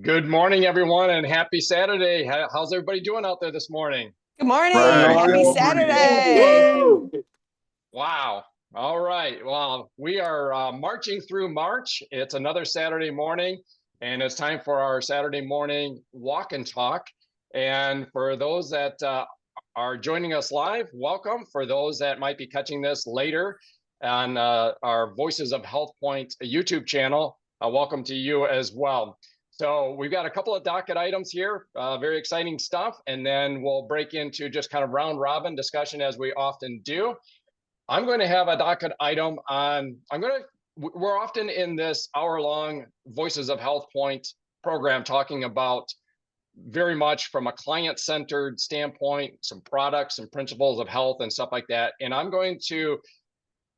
Good morning, everyone, and happy Saturday. How's everybody doing out there this morning? Good Good morning. Happy morning. Saturday. Woo! Wow. All right. Well, we are marching through March. It's another Saturday morning, and it's time for our Saturday morning walk and talk. And for those that are joining us live, welcome. For those that might be catching this later on our Voices of HealthPointe YouTube channel, welcome to you as well. So we've got a couple of docket items here, very exciting stuff, and then we'll break into just kind of round robin discussion as we often do. I'm going to have a docket item on, we're often in this hour-long Voices of HealthPointe program talking about very much from a client-centered standpoint, some products and principles of health and stuff like that. And I'm going to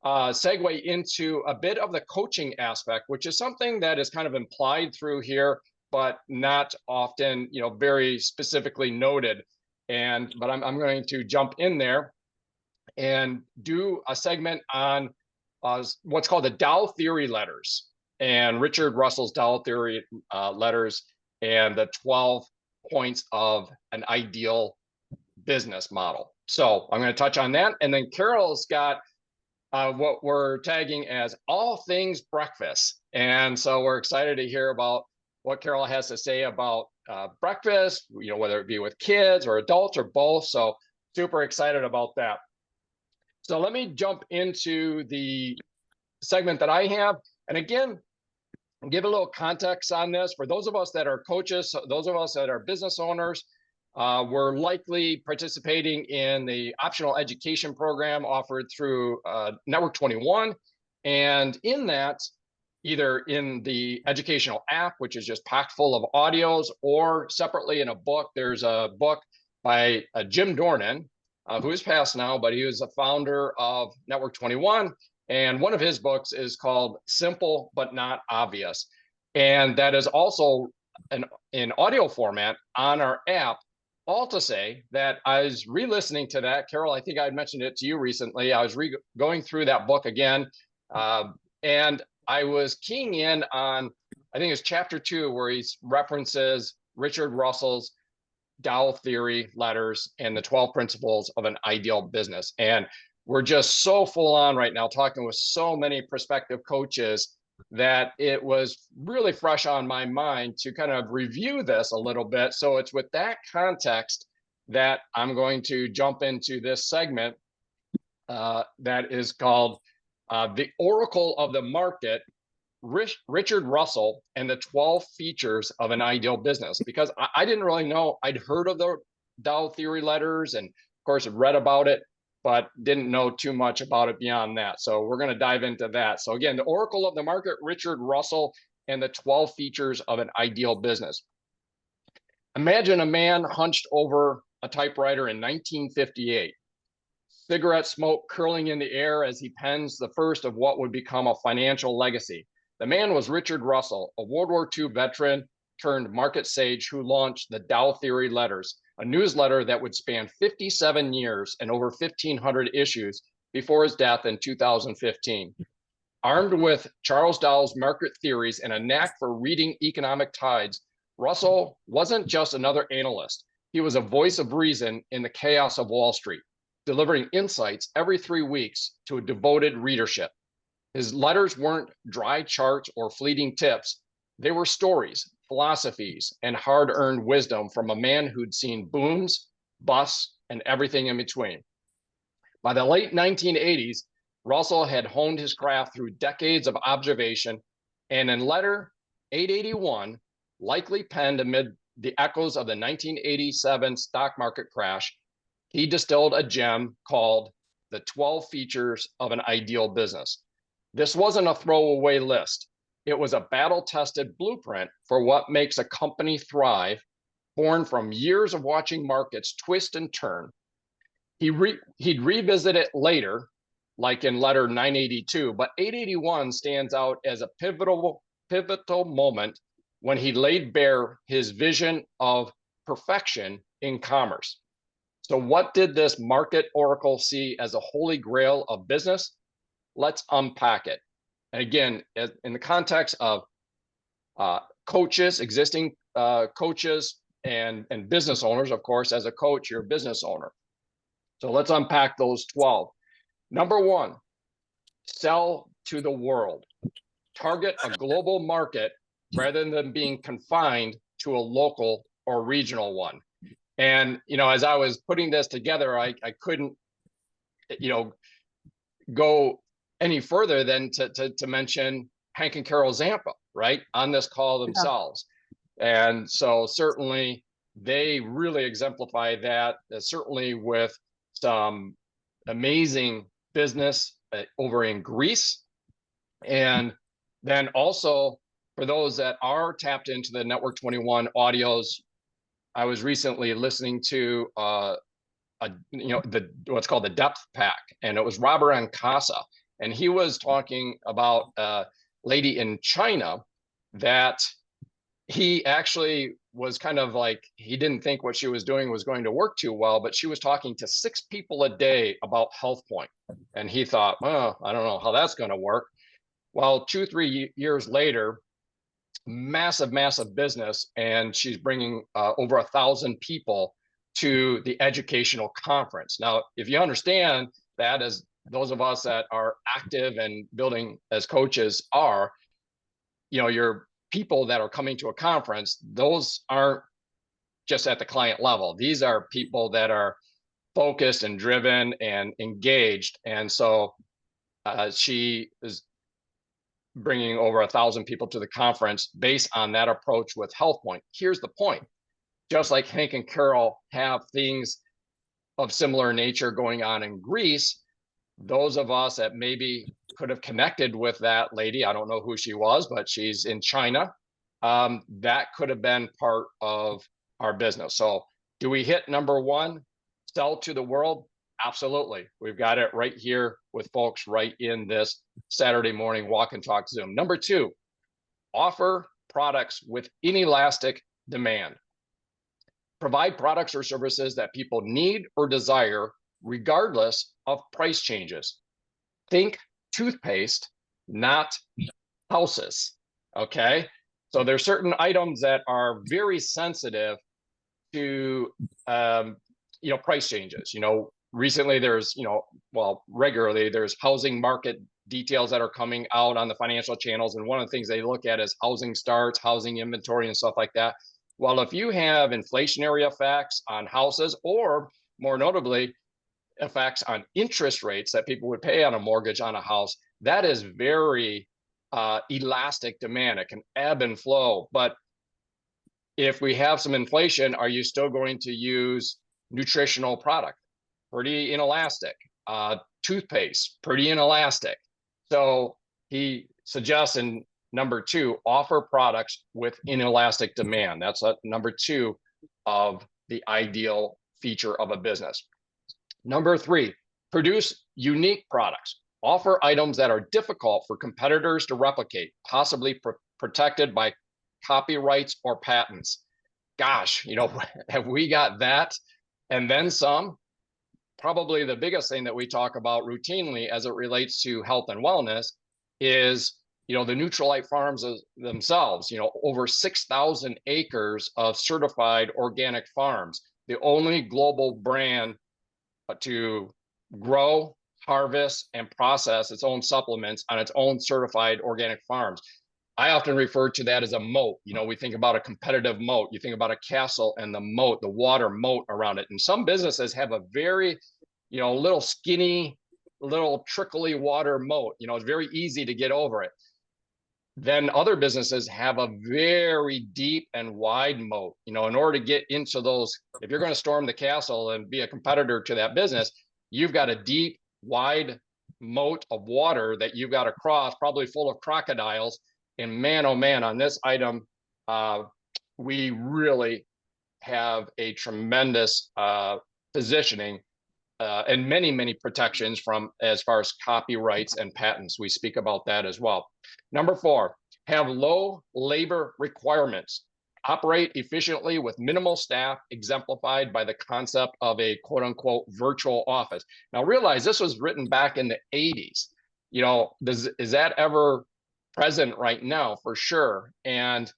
segue into a bit of the coaching aspect, which is something that is kind of implied through here, but not often, very specifically noted. But I'm going to jump in there and do a segment on what's called the Dow theory letters and Richard Russell's Dow theory letters and the 12 points of an ideal business model. So I'm going to touch on that. And then Carol's got what we're tagging as all things breakfast. And so we're excited to hear about what Carol has to say about breakfast, whether it be with kids or adults or both. So super excited about that. So let me jump into the segment that I have. And again, give a little context on this. For those of us that are coaches, those of us that are business owners, we're likely participating in the optional education program offered through Network 21. And in that, either in the educational app, which is just packed full of audios, or separately in a book, there's a book by Jim Dornan, who is passed now, but he was a founder of Network 21. And one of his books is called Simple But Not Obvious. And that is also in audio format on our app. All to say that I was re-listening to that. Carol, I think I had mentioned it to you recently. I was going through that book again. And I was keying in on, I think it's chapter 2, where he references Richard Russell's Dow theory letters and the 12 principles of an ideal business. And we're just so full on right now, talking with so many prospective coaches, that it was really fresh on my mind to kind of review this a little bit. So it's with that context that I'm going to jump into this segment that is called The Oracle of the Market, Richard Russell and the 12 features of an ideal business. Because I didn't really know. I'd heard of the Dow theory letters and of course had read about it, but didn't know too much about it beyond that. So we're going to dive into that. So again, the Oracle of the Market, Richard Russell, and the 12 features of an ideal business. Imagine a man hunched over a typewriter in 1958, cigarette smoke curling in the air as he pens the first of what would become a financial legacy. The man was Richard Russell, a World War II veteran turned market sage who launched the Dow Theory Letters, a newsletter that would span 57 years and over 1,500 issues before his death in 2015. Armed with Charles Dow's market theories and a knack for reading economic tides, Russell wasn't just another analyst. He was a voice of reason in the chaos of Wall Street, delivering insights every 3 weeks to a devoted readership. His letters weren't dry charts or fleeting tips. They were stories, philosophies, and hard-earned wisdom from a man who'd seen booms, busts, and everything in between. By the late 1980s, Russell had honed his craft through decades of observation, and in letter 881, likely penned amid the echoes of the 1987 stock market crash, he distilled a gem called The 12 Features of an Ideal Business. This wasn't a throwaway list. It was a battle-tested blueprint for what makes a company thrive, born from years of watching markets twist and turn. He'd revisit it later, like in letter 982, but 881 stands out as a pivotal moment when he laid bare his vision of perfection in commerce. So what did this market oracle see as a holy grail of business? Let's unpack it. And again, in the context of coaches, existing coaches, and business owners. Of course, as a coach, you're a business owner. So let's unpack those 12. Number one, sell to the world. Target a global market rather than being confined to a local or regional one. And, as I was putting this together, I couldn't, go any further than to mention Hank and Carol Zampa, right, on this call themselves. Yeah. And so certainly they really exemplify that, certainly with some amazing business over in Greece. And then also for those that are tapped into the Network 21 audios, I was recently listening to what's called the Depth Pack, and it was Robert Ancasa, and he was talking about a lady in China that he actually was kind of like, he didn't think what she was doing was going to work too well, but she was talking to 6 people a day about HealthPointe, and he thought, well, I don't know how that's going to work. Well, 2-3 years later, massive business, and she's bringing over 1,000 people to the educational conference. Now, if you understand that, as those of us that are active and building as coaches are, your people that are coming to a conference, those aren't just at the client level. These are people that are focused and driven and engaged. And so she is bringing over 1,000 people to the conference based on that approach with HealthPointe. Here's the point. Just like Hank and Carol have things of similar nature going on in Greece, those of us that maybe could have connected with that lady, I don't know who she was, but she's in China, that could have been part of our business. So do we hit number one, sell to the world? Absolutely. We've got it right here with folks right in this Saturday morning walk and talk Zoom. Number two, offer products with inelastic demand. Provide products or services that people need or desire regardless of price changes. Think toothpaste, not houses, okay? So there's certain items that are very sensitive to, price changes. Recently there's, regularly there's housing market details that are coming out on the financial channels. And one of the things they look at is housing starts, housing inventory, and stuff like that. Well, if you have inflationary effects on houses, or more notably, effects on interest rates that people would pay on a mortgage on a house, that is very elastic demand. It can ebb and flow. But if we have some inflation, are you still going to use nutritional product? Pretty inelastic. Toothpaste, pretty inelastic. So he suggests in number two, offer products with inelastic demand. That's number two of the ideal feature of a business. Number three, produce unique products. Offer items that are difficult for competitors to replicate, possibly protected by copyrights or patents. Gosh, have we got that? And then some. Probably the biggest thing that we talk about routinely as it relates to health and wellness is, the Nutrilite farms themselves, over 6,000 acres of certified organic farms, the only global brand to grow, harvest, and process its own supplements on its own certified organic farms. I often refer to that as a moat. We think about a competitive moat. You think about a castle and the moat, the water moat around it. And some businesses have a very, little skinny, little trickly water moat. It's very easy to get over it. Then other businesses have a very deep and wide moat. In order to get into those, if you're going to storm the castle and be a competitor to that business, you've got a deep, wide moat of water that you've got to cross, probably full of crocodiles. And man, oh man, on this item, we really have a tremendous positioning and many protections from as far as copyrights and patents. We speak about that as well. Number four, have low labor requirements. Operate efficiently with minimal staff, exemplified by the concept of a quote unquote virtual office. Now realize this was written back in the 80s. Is that ever present right now? For sure. And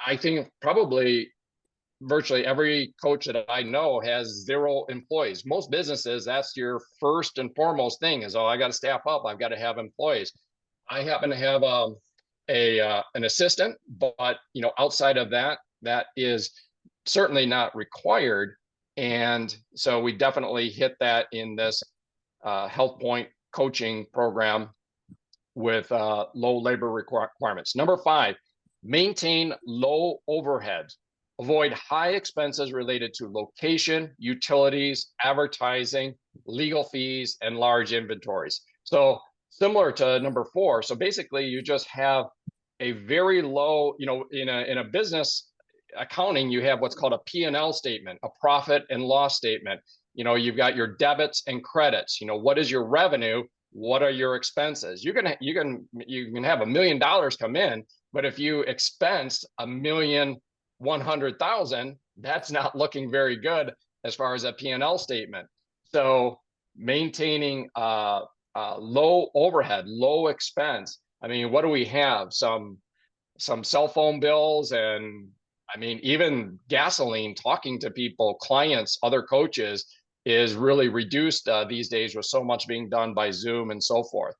I think probably virtually every coach that I know has 0 employees. Most businesses, that's your first and foremost thing is, oh, I got to staff up. I've got to have employees. I happen to have an assistant, but outside of that, that is certainly not required. And so we definitely hit that in this HealthPointe coaching program with low labor requirements. Number 5, maintain low overhead. Avoid high expenses related to location, utilities, advertising, legal fees, and large inventories. So similar to number 4. So basically you just have a very low, in a business accounting, you have what's called a P&L statement, a profit and loss statement. You've got your debits and credits. What is your revenue? What are your expenses? You can have $1 million come in, but if you expense $1,100,000, that's not looking very good as far as a P&L statement. So maintaining low overhead, low expense. I mean, what do we have? Some cell phone bills, and I mean, even gasoline, talking to people, clients, other coaches is really reduced these days with so much being done by Zoom and so forth.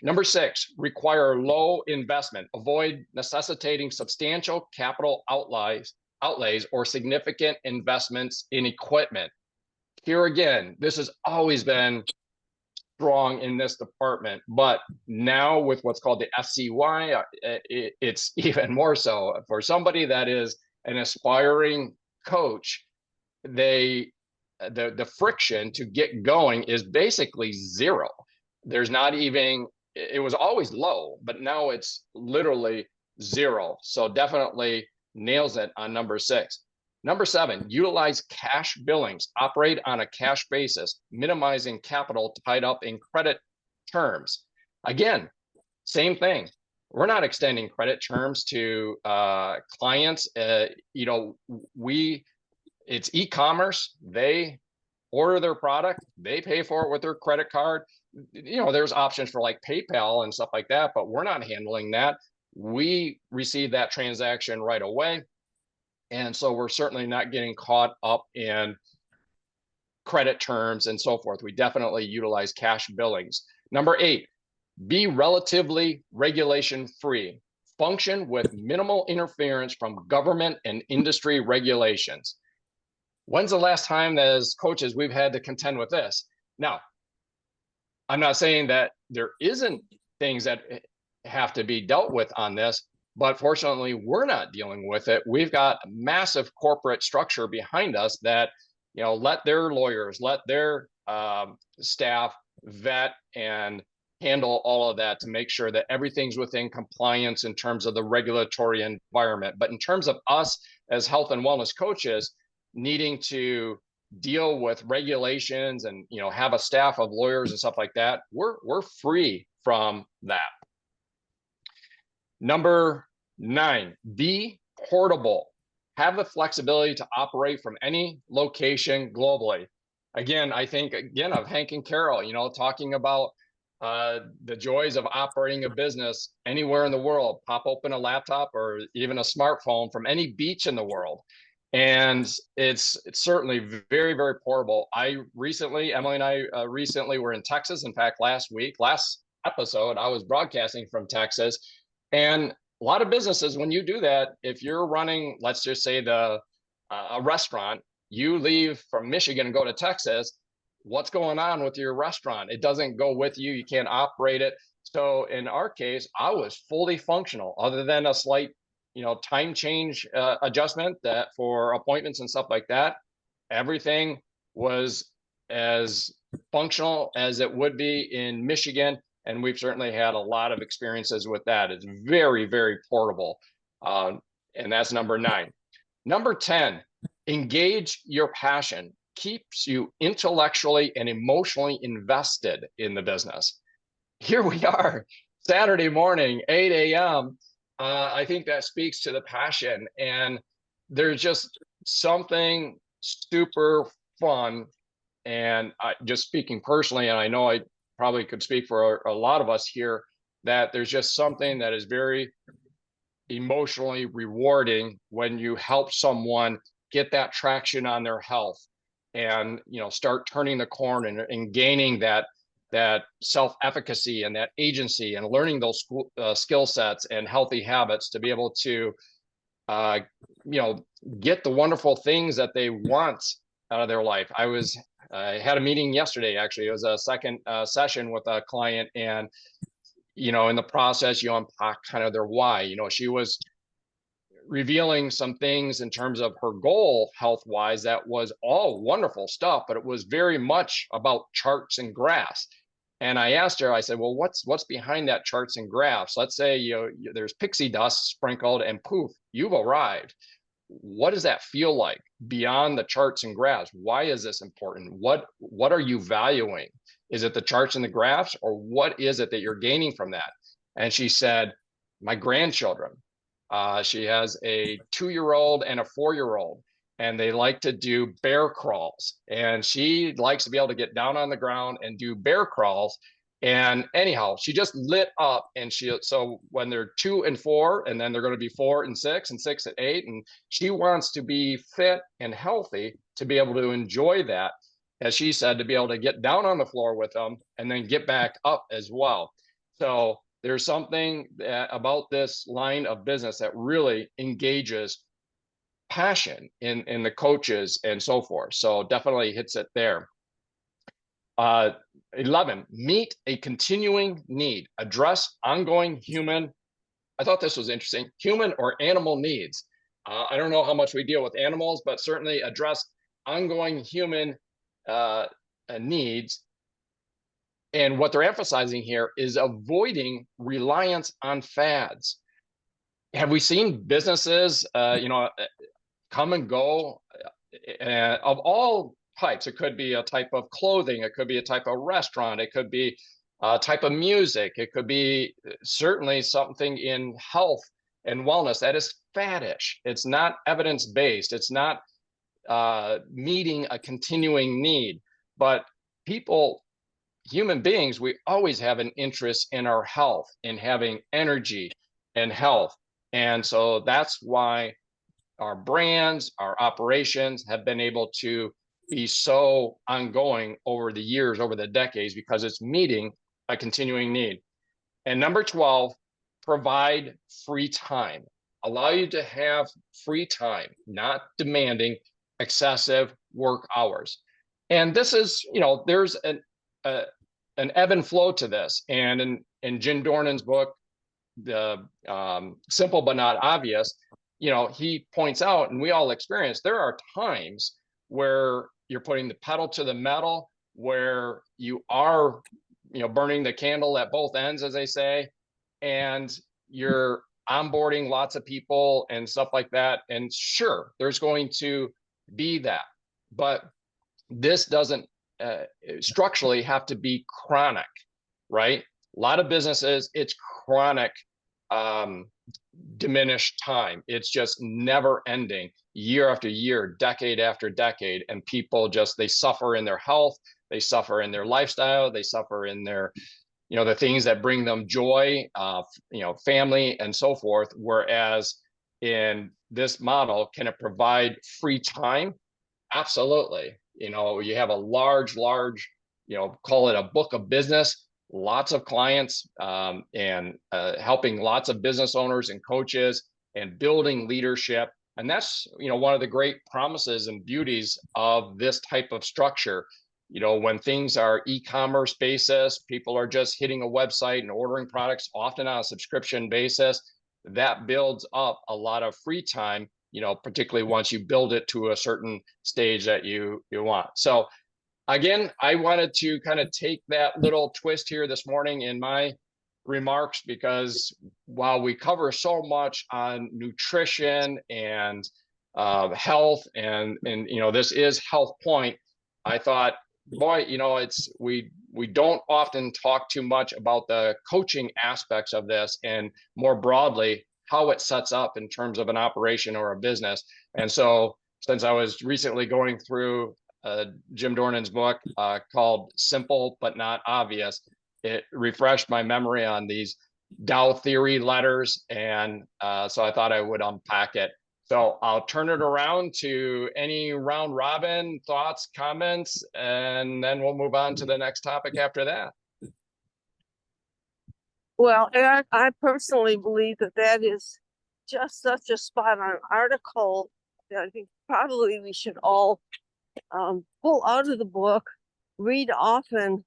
Number 6, require low investment. Avoid necessitating substantial capital outlays or significant investments in equipment. Here again, this has always been strong in this department, but now with what's called the FCY, it's even more so. For somebody that is an aspiring coach, the friction to get going is basically 0. There's not even, it was always low, but now it's literally 0. So definitely nails it on number 6. Number 7, utilize cash billings. Operate on a cash basis, minimizing capital tied up in credit terms. Again, same thing. We're not extending credit terms to clients. It's e-commerce. They order their product, they pay for it with their credit card. There's options for like PayPal and stuff like that, but we're not handling that. We receive that transaction right away. And so we're certainly not getting caught up in credit terms and so forth. We definitely utilize cash billings. Number 8, be relatively regulation free. Function with minimal interference from government and industry regulations. When's the last time as coaches we've had to contend with this? Now, I'm not saying that there isn't things that have to be dealt with on this, but fortunately, we're not dealing with it. We've got a massive corporate structure behind us that, let their lawyers, let their staff vet and handle all of that to make sure that everything's within compliance in terms of the regulatory environment. But in terms of us as health and wellness coaches needing to deal with regulations and have a staff of lawyers and stuff like that, we're free from that. Number 9, be portable. Have the flexibility to operate from any location globally. Again, I think of Hank and Carol, talking about the joys of operating a business anywhere in the world. Pop open a laptop or even a smartphone from any beach in the world. And it's certainly very, very portable. Emily and I recently were in Texas. In fact, last episode, I was broadcasting from Texas. And a lot of businesses, when you do that, if you're running, let's just say a restaurant, you leave from Michigan and go to Texas, what's going on with your restaurant? It doesn't go with you. You can't operate it. So in our case, I was fully functional other than a slight time change adjustment that for appointments and stuff like that. Everything was as functional as it would be in Michigan. And we've certainly had a lot of experiences with that. It's very, very portable. And that's number 9. Number 10, engage your passion. Keeps you intellectually and emotionally invested in the business. Here we are, Saturday morning, 8 a.m. I think that speaks to the passion. And there's just something super fun. And just speaking personally, and I know I probably could speak for a lot of us here, that there's just something that is very emotionally rewarding when you help someone get that traction on their health and, start turning the corner and gaining that self-efficacy and that agency and learning those skill sets and healthy habits to be able to uh, get the wonderful things that they want out of their life. I had a meeting yesterday, actually. It was a second session with a client, and in the process, you unpack kind of their why. She was revealing some things in terms of her goal health wise that was all wonderful stuff, but it was very much about charts and graphs. And I asked her, I said, well, what's behind that charts and graphs? Let's say there's pixie dust sprinkled and poof, you've arrived. What does that feel like beyond the charts and graphs? Why is this important? What are you valuing? Is it the charts and the graphs, or what is it that you're gaining from that? And she said, my grandchildren. She has a 2-year-old and a 4-year-old, and they like to do bear crawls. And she likes to be able to get down on the ground and do bear crawls. And anyhow, she just lit up. And so when they're 2 and 4, and then they're going to be 4 and 6 and 6 and 8, and she wants to be fit and healthy to be able to enjoy that, as she said, to be able to get down on the floor with them and then get back up as well. So there's something about this line of business that really engages passion in the coaches and so forth. So definitely hits it there. 11, meet a continuing need, address ongoing human. I thought this was interesting, human or animal needs. I don't know how much we deal with animals, but certainly address ongoing human needs. And what they're emphasizing here is avoiding reliance on fads. Have we seen businesses, come and go of all types? It could be a type of clothing. It could be a type of restaurant. It could be a type of music. It could be certainly something in health and wellness that is faddish. It's not evidence-based. It's not meeting a continuing need. But human beings, we always have an interest in our health, in having energy and health. And so that's why our brands, our operations have been able to be so ongoing over the years, over the decades, because it's meeting a continuing need. And number 12, provide free time. Allow you to have free time, not demanding excessive work hours. And this is, there's an ebb and flow to this. And in Jim Dornan's book, the Simple But Not Obvious, he points out, and we all experience, there are times where you're putting the pedal to the metal, where you are, burning the candle at both ends, as they say, and you're onboarding lots of people and stuff like that. And sure, there's going to be that, but this doesn't structurally have to be chronic, right? A lot of businesses, it's chronic, diminished time. It's just never ending, year after year, decade after decade. And people they suffer in their health, they suffer in their lifestyle, they suffer in their, the things that bring them joy, family and so forth. Whereas in this model, can it provide free time? Absolutely. You have a large, call it a book of business, lots of clients, and helping lots of business owners and coaches and building leadership. And that's, one of the great promises and beauties of this type of structure. When things are e-commerce basis, people are just hitting a website and ordering products, often on a subscription basis. That builds up a lot of free time, particularly once you build it to a certain stage that you want. So again, I wanted to kind of take that little twist here this morning in my remarks, because while we cover so much on nutrition and health, and this is HealthPointe, I thought, boy, we don't often talk too much about the coaching aspects of this, and more broadly, how it sets up in terms of an operation or a business. And so, since I was recently going through Jim Dornan's book called Simple But Not Obvious, it refreshed my memory on these Dow theory letters. And so I thought I would unpack it. So I'll turn it around to any round robin thoughts, comments, and then we'll move on to the next topic after that. Well, I personally believe that that is just such a spot on article that I think probably we should all pull out of the book, read often,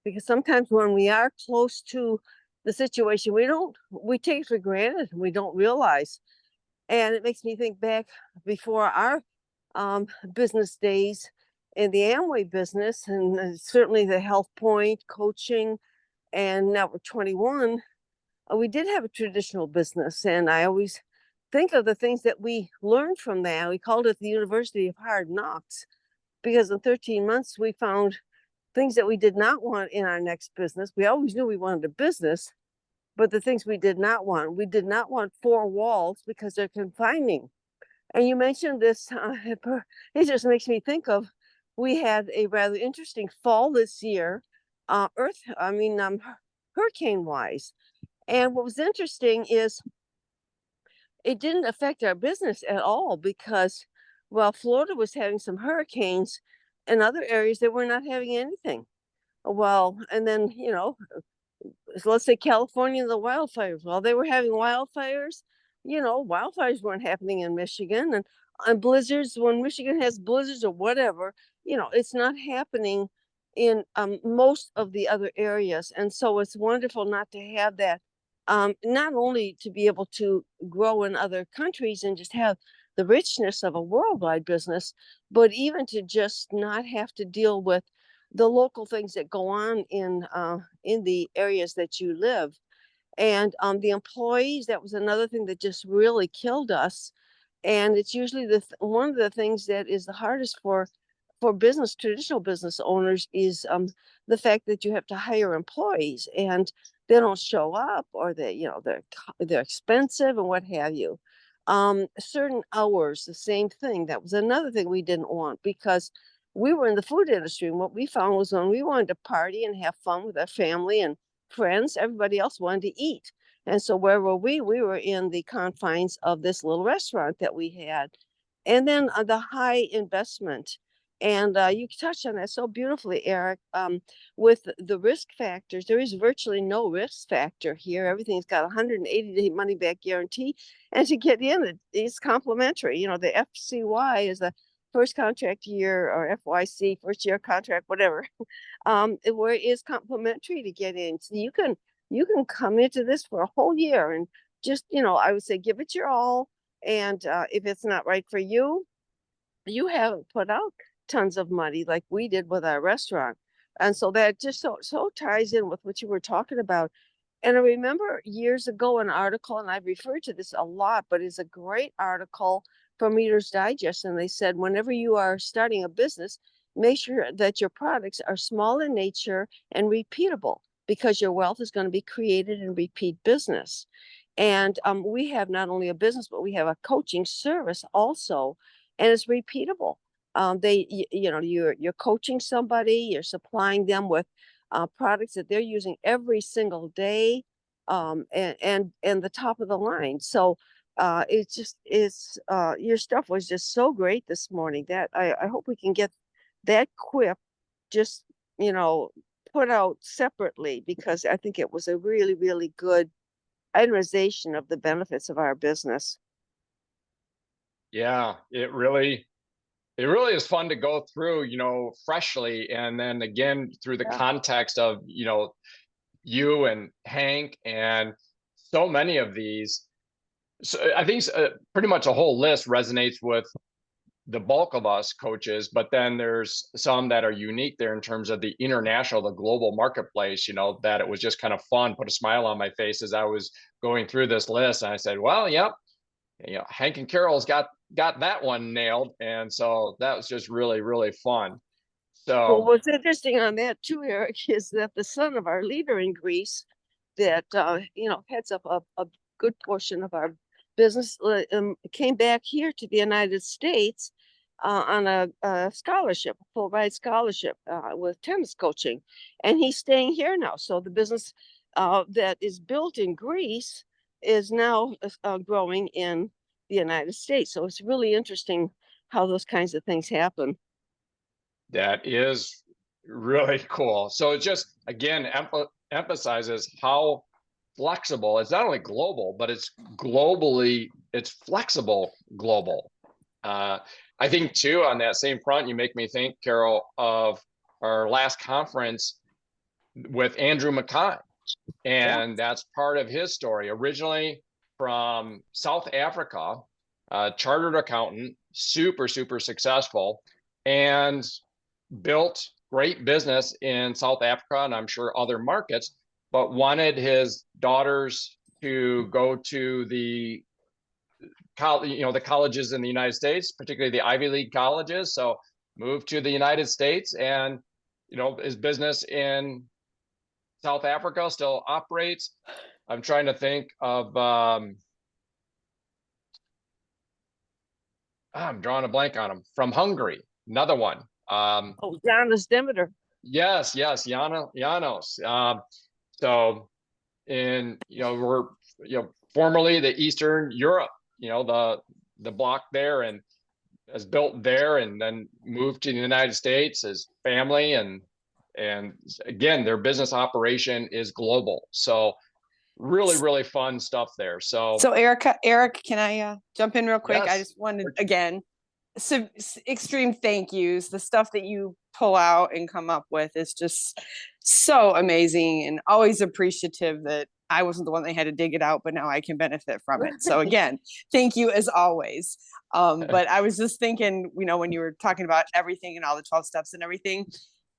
because sometimes when we are close to the situation, we take it for granted and we don't realize. And it makes me think back before our business days in the Amway business, and certainly the HealthPointe coaching, and now we're 21. We did have a traditional business, and I always think of the things that we learned from that. We called it the University of Hard Knocks, because in 13 months we found things that we did not want in our next business. We always knew we wanted a business, but the things we did not want four walls because they're confining. And you mentioned this, it just makes me think of, we had a rather interesting fall this year, hurricane wise. And what was interesting is it didn't affect our business at all because while Florida was having some hurricanes, in other areas they were not having anything. Well, and then, so let's say California, the wildfires. Well, they were having wildfires. Wildfires weren't happening in Michigan, and blizzards, when Michigan has blizzards or whatever, it's not happening in most of the other areas. And so it's wonderful not to have that. Not only to be able to grow in other countries and just have the richness of a worldwide business, but even to just not have to deal with the local things that go on in the areas that you live. And the employees, that was another thing that just really killed us. And it's usually one of the things that is the hardest for traditional business owners is the fact that you have to hire employees and they don't show up, or they're expensive and what have you. Certain hours, the same thing. That was another thing we didn't want, because we were in the food industry, and what we found was when we wanted to party and have fun with our family and friends, everybody else wanted to eat. And so where were we? We were in the confines of this little restaurant that we had. And then the high investment. And you touched on that so beautifully, Eric. With the risk factors, there is virtually no risk factor here. Everything's got 180-day money back guarantee. And to get in, it's complimentary. The FCY is the first contract year, or FYC, first year contract, whatever, where it is complimentary to get in. So you can come into this for a whole year and just, I would say give it your all. And if it's not right for you, you haven't put out tons of money like we did with our restaurant. And so that just so ties in with what you were talking about. And I remember years ago an article, and I've referred to this a lot, but it's a great article from Reader's Digest. And they said, whenever you are starting a business, make sure that your products are small in nature and repeatable, because your wealth is going to be created in repeat business. And we have not only a business, but we have a coaching service also, and it's repeatable. You're coaching somebody, you're supplying them with products that they're using every single day, and the top of the line. So your stuff was just so great this morning that I hope we can get that quip just put out separately, because I think it was a really, really good itemization of the benefits of our business. Yeah, it really is fun to go through, freshly, and then again through the context of, you and Hank and so many of these. So I think pretty much a whole list resonates with the bulk of us coaches, but then there's some that are unique there in terms of the international, the global marketplace, that it was just kind of fun, put a smile on my face as I was going through this list. And I said, well, yep, Hank and Carol's got that one nailed. And so that was just really, really fun. So well, what's interesting on that too, Eric, is that the son of our leader in Greece, that heads up a good portion of our business, came back here to the United States on a scholarship, a full ride scholarship with tennis coaching, and he's staying here now. So the business that is built in Greece is now growing in the United States. So it's really interesting how those kinds of things happen. That is really cool. So it just, again, emphasizes how flexible. It's not only global, but it's flexible global. I think too, on that same front, you make me think, Carol, of our last conference with Andrew McKay. And that's part of his story. Originally from South Africa, chartered accountant, super successful, and built great business in South Africa and I'm sure other markets, but wanted his daughters to go to the the colleges in the United States, particularly the Ivy League colleges. So moved to the United States, and his business in South Africa still operates. I'm trying to think of I'm drawing a blank on him, from Hungary, another one. Janos Demeter. Yes, Janos. So in we're formerly the Eastern Europe, the block there, and has built there, and then moved to the United States as family, and again, their business operation is global. So really fun stuff there. So Eric, can I jump in real quick? Yes. I just wanted, again, extreme thank yous. The stuff that you pull out and come up with is just so amazing, and always appreciative that I wasn't the one that had to dig it out, but now I can benefit from it. So again, thank you as always. But I was just thinking, when you were talking about everything and all the 12 steps and everything,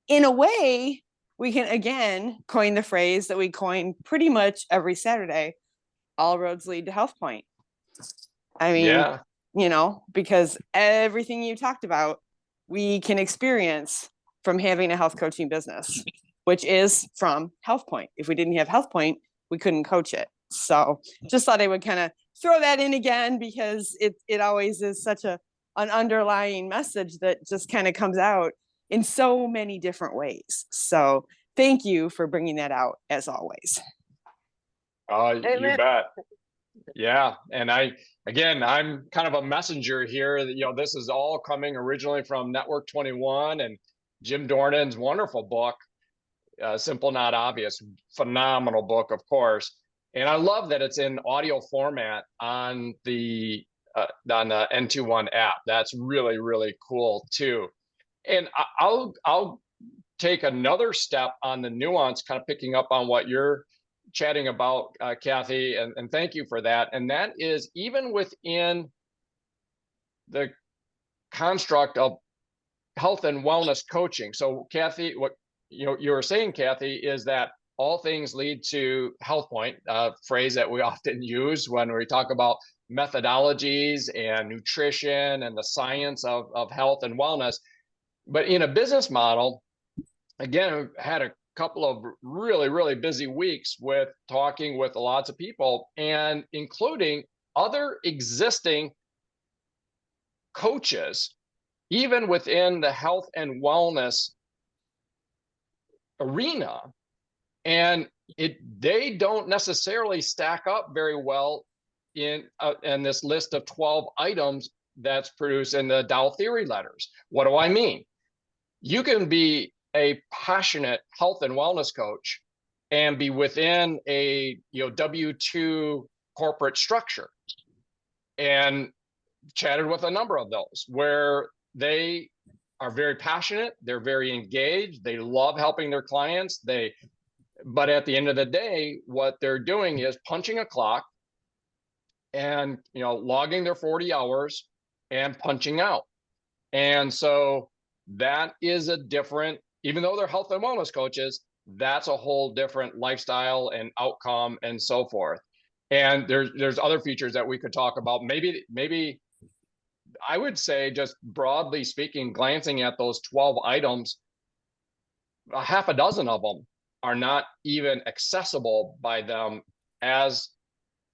in a way, we can again coin the phrase that we coin pretty much every Saturday: all roads lead to HealthPointe. I mean, because everything you talked about, we can experience from having a health coaching business, which is from HealthPointe. If we didn't have HealthPointe, we couldn't coach it. So just thought I would kind of throw that in again, because it always is such an underlying message that just kind of comes out in so many different ways. So thank you for bringing that out, as always. You bet. Yeah. And I'm kind of a messenger here. This is all coming originally from Network 21 and Jim Dornan's wonderful book, Simple Not Obvious. Phenomenal book, of course. And I love that it's in audio format on the N21 app. That's really cool too. And I'll take another step on the nuance, kind of picking up on what you're chatting about, Kathy, and thank you for that. And that is, even within the construct of health and wellness coaching. So Kathy, what you were saying, Kathy, is that all things lead to HealthPointe, a phrase that we often use when we talk about methodologies and nutrition and the science of health and wellness. But in a business model, again, we've had a couple of really busy weeks with talking with lots of people, and including other existing coaches, even within the health and wellness arena. And they don't necessarily stack up very well in this list of 12 items that's produced in the Dow theory letters. What do I mean? You can be a passionate health and wellness coach and be within a W-2 corporate structure. And chatted with a number of those where they are very passionate, they're very engaged, they love helping their clients, but at the end of the day, what they're doing is punching a clock and logging their 40 hours and punching out. And so that is a different, even though they're health and wellness coaches, that's a whole different lifestyle and outcome and so forth. And there's other features that we could talk about. Maybe I would say, just broadly speaking, glancing at those 12 items, a half a dozen of them are not even accessible by them as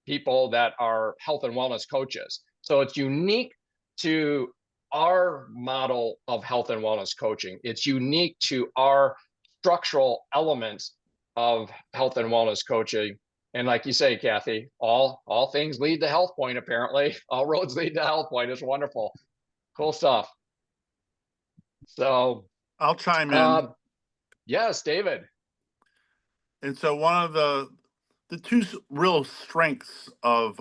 people that are health and wellness coaches. So it's unique to our model of health and wellness coaching. It's unique to our structural elements of health and wellness coaching. And like you say, Kathy, all things lead to HealthPointe, apparently. All roads lead to HealthPointe. It's wonderful. Cool stuff. So I'll chime in. yes, David. And so one of the two real strengths of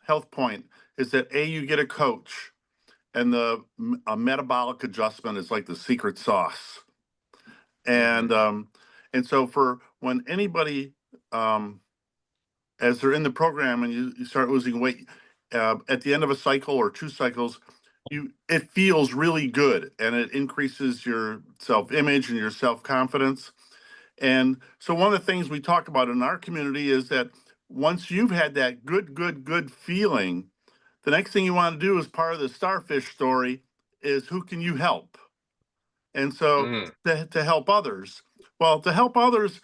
HealthPointe is that you get a coach, and a metabolic adjustment is like the secret sauce. And and so for when anybody as they're in the program and you start losing weight at the end of a cycle or 2 cycles, it feels really good, and it increases your self-image and your self-confidence. And so one of the things we talk about in our community is that once you've had that good feeling, the next thing you want to do as part of the starfish story is who can you help? And so to help others. Well, to help others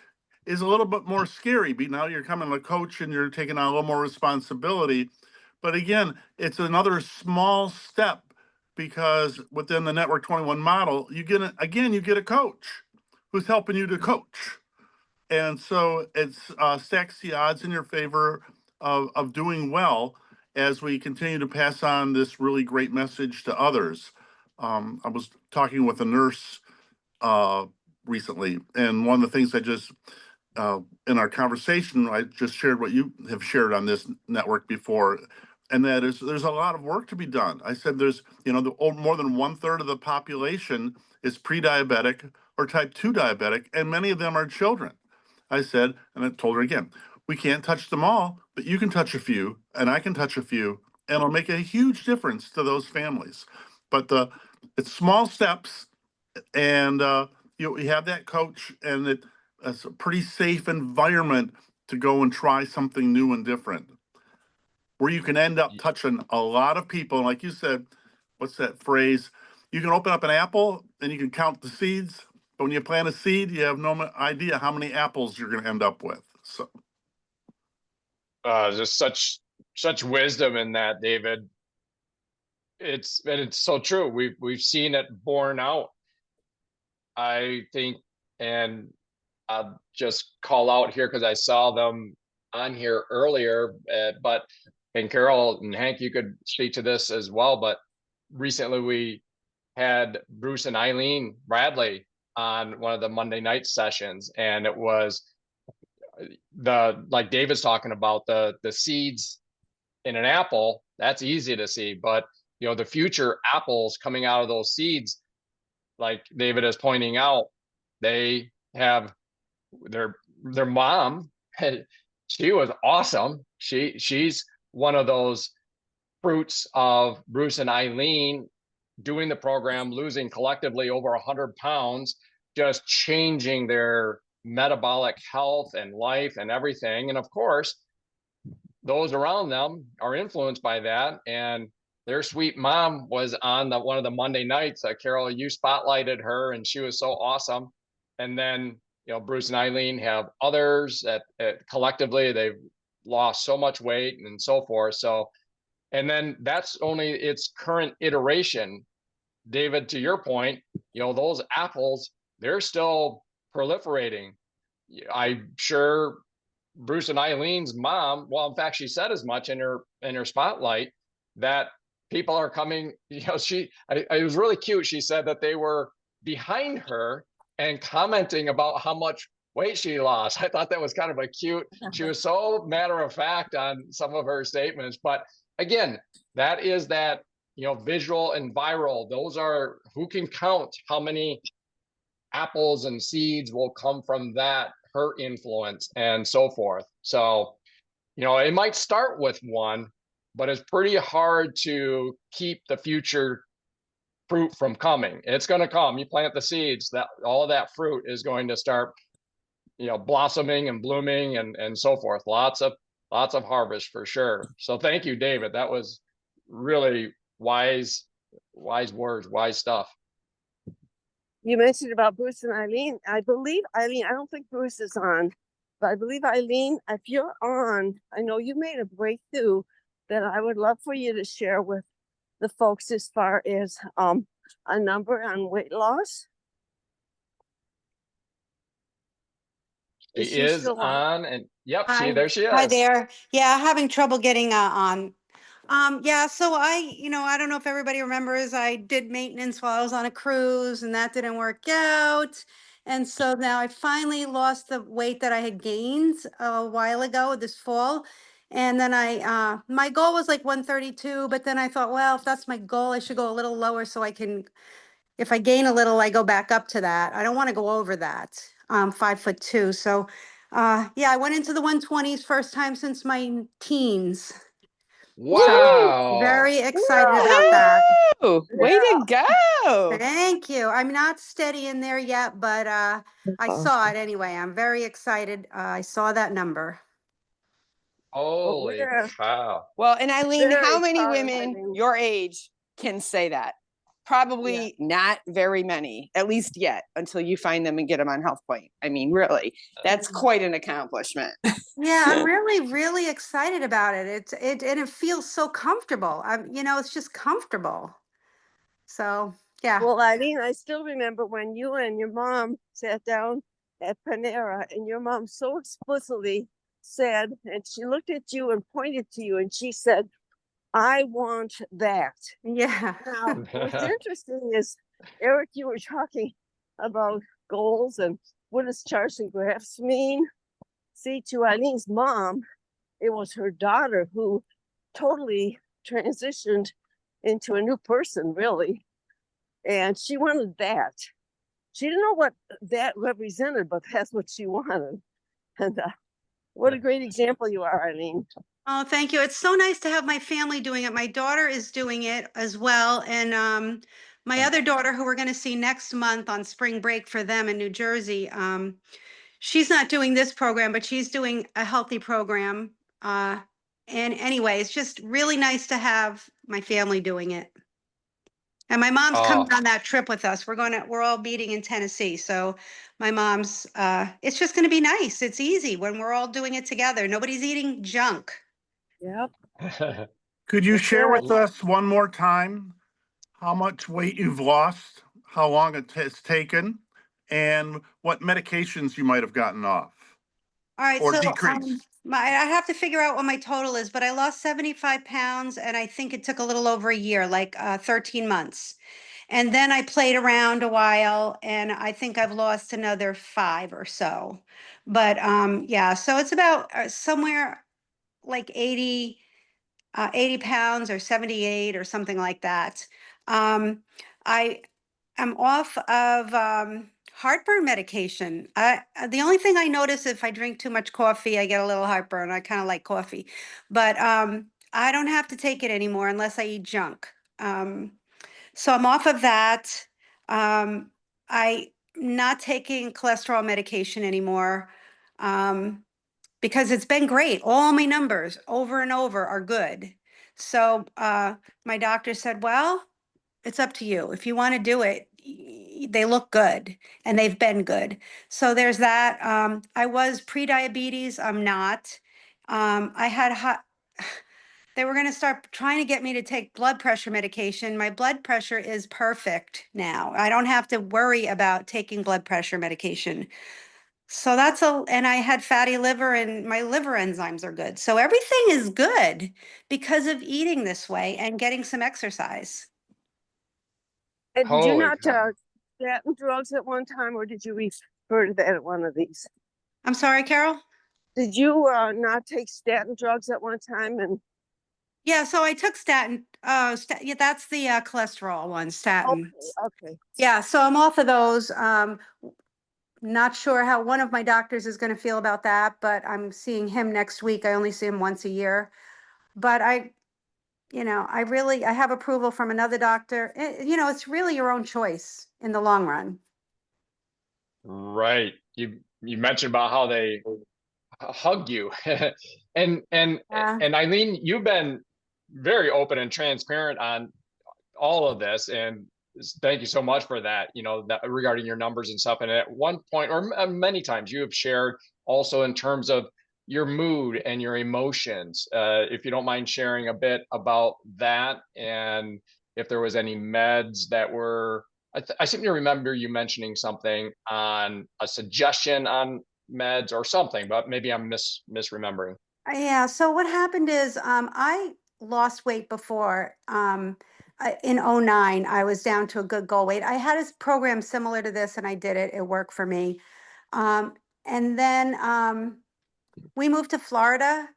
is a little bit more scary, but now you're becoming a coach and you're taking on a little more responsibility. But again, it's another small step, because within the Network 21 model, you get a coach who's helping you to coach. And so it's stacks the odds in your favor of doing well as we continue to pass on this really great message to others. I was talking with a nurse recently, and one of the things I just in our conversation, I just shared what you have shared on this network before, and that is there's a lot of work to be done. I said there's, more than 1/3 of the population is pre-diabetic or type 2 diabetic, and many of them are children. I said, and I told her again, we can't touch them all, but you can touch a few, and I can touch a few, and it'll make a huge difference to those families. But it's small steps, and you have that coach, and it's a pretty safe environment to go and try something new and different, where you can end up touching a lot of people. And like you said, what's that phrase? You can open up an apple and you can count the seeds, but when you plant a seed, you have no idea how many apples you're going to end up with. So, Just such wisdom in that, David. It's so true. We've seen it borne out, I think, and I'll just call out here because I saw them on here earlier. And Carol and Hank, you could speak to this as well. But recently we had Bruce and Eileen Bradley on one of the Monday night sessions, and it was like David's talking about the seeds in an apple. That's easy to see, but the future apples coming out of those seeds, like David is pointing out, they have their mom. She was awesome. She's one of those fruits of Bruce and Eileen doing the program, losing collectively over 100 pounds, just changing their metabolic health and life and everything. And of course, those around them are influenced by that. And their sweet mom was on one of the Monday nights. Carol, you spotlighted her, and she was so awesome. And then, Bruce and Eileen have others that collectively they've lost so much weight and so forth. So, and then that's only its current iteration. David, to your point, those apples, they're still proliferating. I'm sure Bruce and Eileen's mom, well, in fact, she said as much in her spotlight, that people are coming, it was really cute. She said that they were behind her and commenting about how much weight she lost. I thought that was kind of a cute, she was so matter of fact on some of her statements. But again, that is that, visual and viral. Those are, who can count how many apples and seeds will come from that, her influence and so forth. So, it might start with one, but it's pretty hard to keep the future fruit from coming. It's going to come. You plant the seeds, that all of that fruit is going to start, blossoming and blooming and so forth. Lots of harvest for sure. So thank you, David. That was really wise words, wise stuff. You mentioned about Bruce and Eileen. I believe Eileen, I don't think Bruce is on, but I believe Eileen, if you're on, I know you made a breakthrough that I would love for you to share with the folks as far as a number on weight loss. She Is she is still on? on, and yep, Hi, there she hi is. there. Yeah, having trouble getting on. Yeah, so I don't know if everybody remembers, I did maintenance while I was on a cruise and that didn't work out. And so now I finally lost the weight that I had gained a while ago this fall. And then my goal was like 132, but then I thought, well, if that's my goal, I should go a little lower so I can, if I gain a little, I go back up to that. I don't want to go over that. 5'2". So yeah, I went into the 120s first time since my teens. Wow. Very excited about that. Oh, way to go. Thank you. I'm not steady in there yet, but I saw it anyway. I'm very excited. I saw that number. Well, Holy we're cow. Well, and Eileen, how very many proud of women Eileen. your age can say that? Probably not very many, at least yet, until you find them and get them on HealthPointe. I mean, really, that's quite an accomplishment. Yeah, I'm really, really excited about it. And it feels so comfortable. It's just comfortable. So yeah. Well, Eileen, I still remember when you and your mom sat down at Panera, and your mom so explicitly said, and she looked at you and pointed to you, and she said, "I want that." Yeah. Now, what's interesting is, Eric, you were talking about goals and what does charts and graphs mean? See, to Eileen's mom, it was her daughter who totally transitioned into a new person, really. And she wanted that. She didn't know what that represented, but that's what she wanted. And what a great example you are, Eileen. Oh, thank you. It's so nice to have my family doing it. My daughter is doing it as well. And my other daughter, who we're going to see next month on spring break for them in New Jersey, she's not doing this program, but she's doing a healthy program. And anyway, it's just really nice to have my family doing it. And my mom's coming Oh, on that trip with us. We're all meeting in Tennessee. So my mom's, it's just going to be nice. It's easy when we're all doing it together. Nobody's eating junk. Yep. Could you That's share it. with us one more time how much weight you've lost, how long it has taken, and what medications you might have gotten off All right, or so decreased? I have to figure out what my total is, but I lost 75 pounds and I think it took a little over a year, like 13 months. And then I played around a while and I think I've lost another 5 or so. But yeah, so it's about somewhere like 80 pounds or 78 or something like that. I am off of heartburn medication. The only thing I notice if I drink too much coffee, I get a little heartburn. I kind of like coffee, but I don't have to take it anymore unless I eat junk. So I'm off of that. I not taking cholesterol medication anymore. Because it's been great. All my numbers over and over are good. So my doctor said, well, it's up to you. If you want to do it, they look good and they've been good. So there's that. I was pre-diabetes. I'm not. I had hot. They were going to start trying to get me to take blood pressure medication. My blood pressure is perfect now. I don't have to worry about taking blood pressure medication. So and I had fatty liver and my liver enzymes are good. So everything is good because of eating this way and getting some exercise. And did you holy not cow. statin drugs at one time, or did you refer to that at one of these? I'm sorry, Carol? Did you not take statin drugs at one time? And Yeah, so I took statin. Yeah, that's the cholesterol one, statin. okay. Yeah, so I'm off of those. Not sure how one of my doctors is going to feel about that, but I'm seeing him next week. I only see him once a year. But I have approval from another doctor. It's really your own choice in the long run. Right. You mentioned about how they hug you. and Yeah. Eileen, you've been very open and transparent on all of this, and thank you so much for that, that regarding your numbers and stuff. And at one point, or many times, you have shared also in terms of your mood and your emotions. If you don't mind sharing a bit about that, and if there was any meds that were, I seem to remember you mentioning something on a suggestion on meds or something, but maybe I'm misremembering. Yeah, so what happened is I lost weight before. In '09, I was down to a good goal weight. I had a program similar to this and I did it. It worked for me. Um, and then we moved to Florida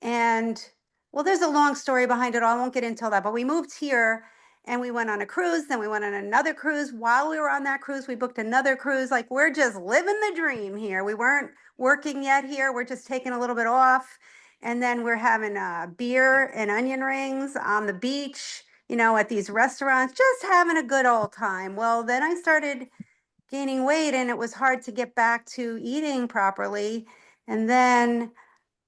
and well, there's a long story behind it all. I won't get into all that, but we moved here and we went on a cruise. Then we went on another cruise. While we were on that cruise, we booked another cruise. Like we're just living the dream here. We weren't working yet here. We're just taking a little bit off. And then we're having beer and onion rings on the beach, you know, at these restaurants, just having a good old time. Well, then I started gaining weight and it was hard to get back to eating properly. And then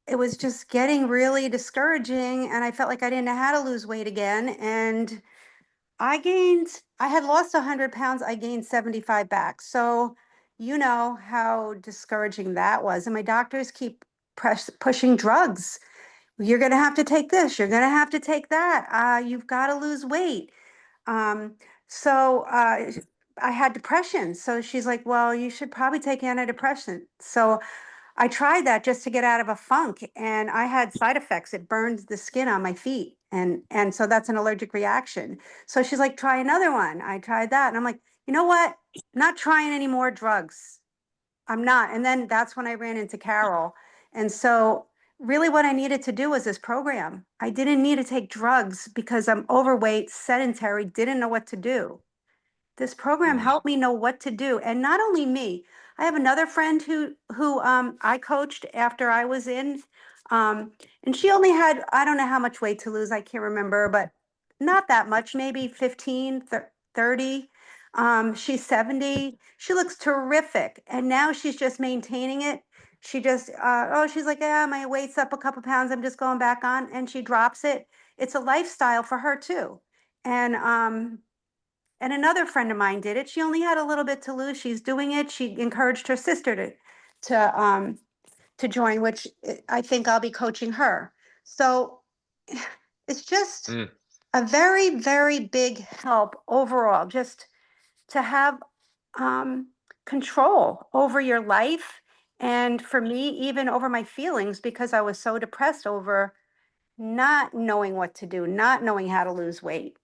it was just getting really discouraging and I felt like I didn't know how to lose weight again. And I had lost 100 pounds. I gained 75 back. So, you know how discouraging that was. And my doctors keep pushing drugs. You're going to have to take this. You're going to have to take that. You've got to lose weight. Um, so I had depression. So she's like, well, you should probably take antidepressant. So I tried that just to get out of a funk and I had side effects. It burned the skin on my feet. And so that's an allergic reaction. So she's like, try another one. I tried that. And I'm like, you know what? I'm not trying any more drugs. I'm not. And then that's when I ran into Carol. And so really what I needed to do was this program. I didn't need to take drugs because I'm overweight, sedentary, didn't know what to do. This program helped me know what to do. And not only me, I have another friend who I coached after I was in, and she only had, I don't know how much weight to lose, I can't remember, but not that much, maybe 15, 30. She's 70. She looks terrific. And now she's just maintaining it. She just, she's like, yeah, my weight's up a couple pounds. I'm just going back on. And she drops it. It's a lifestyle for her too. And another friend of mine did it. She only had a little bit to lose. She's doing it. She encouraged her sister to join, which I think I'll be coaching her. So it's just a very, very big help overall, just to have control over your life. And for me, even over my feelings, because I was so depressed over not knowing what to do, not knowing how to lose weight.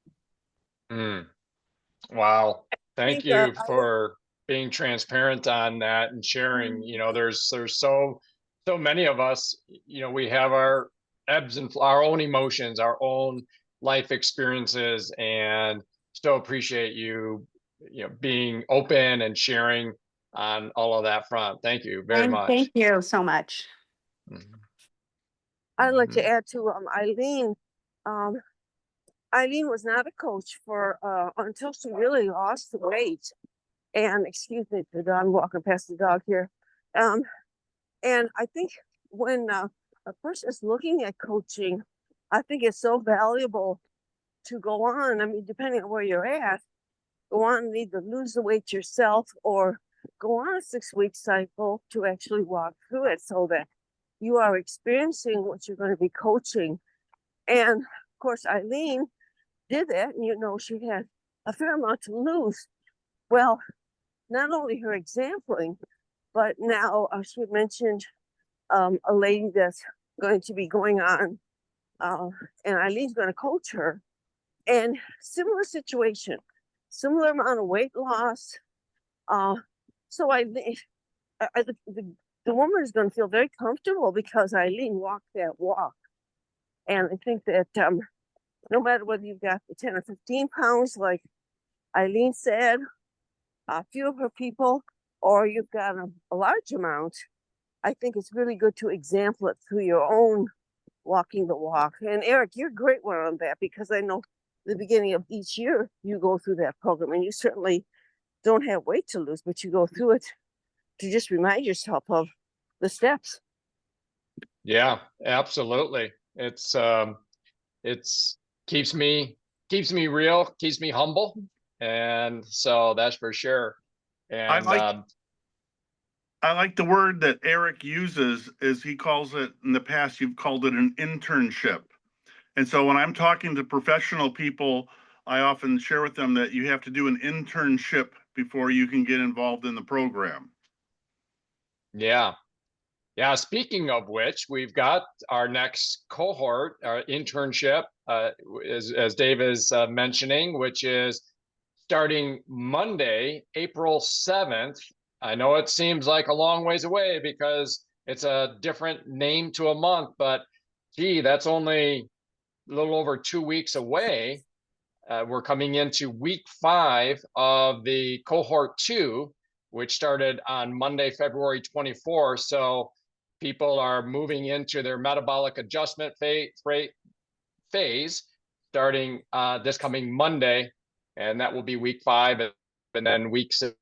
Wow. Thank think, you for being transparent on that and sharing. You know, there's so many of us, you know, we have our ebbs and our own emotions, our own life experiences, and still appreciate you, you know, being open and sharing on all of that front. Thank you very much. Thank you so much. I'd like to add to Eileen. Eileen was not a coach for until she really lost the weight. And excuse me, the dog, I'm walking past the dog here. And I think when a person is looking at coaching, I think it's so valuable to go on. I mean, depending on where you're at, go on and either lose the weight yourself or go on a 6-week cycle to actually walk through it so that you are experiencing what you're going to be coaching. And of course, Eileen did that, and you know, she had a fair amount to lose. Well, not only her exampling, but now she mentioned a lady that's going to be going on, and Eileen's going to coach her. And similar situation, similar amount of weight loss. So the woman is going to feel very comfortable because Eileen walked that walk. And I think that no matter whether you've got the 10 or 15 pounds, like Eileen said, a few of her people, or you've got a large amount, I think it's really good to example it through your own walking the walk. And Eric, you're a great one on that because I know the beginning of each year you go through that program and you certainly don't have weight to lose, but you go through it to just remind yourself of the steps. Yeah, absolutely. It's keeps me real, keeps me humble. And so that's for sure. And I like the word that Eric uses, is he calls it, in the past, you've called it an internship. And so when I'm talking to professional people, I often share with them that you have to do an internship before you can get involved in the program. Yeah. Yeah. Speaking of which, we've got our next cohort, our internship, as Dave is mentioning, which is starting Monday, April 7th. I know it seems like a long ways away because it's a different name to a month, but gee, that's only a little over 2 weeks away. We're coming into week 5 of the cohort 2, which started on Monday, February 24th. So people are moving into their metabolic adjustment phase starting this coming Monday, and that will be week 5. And then week 6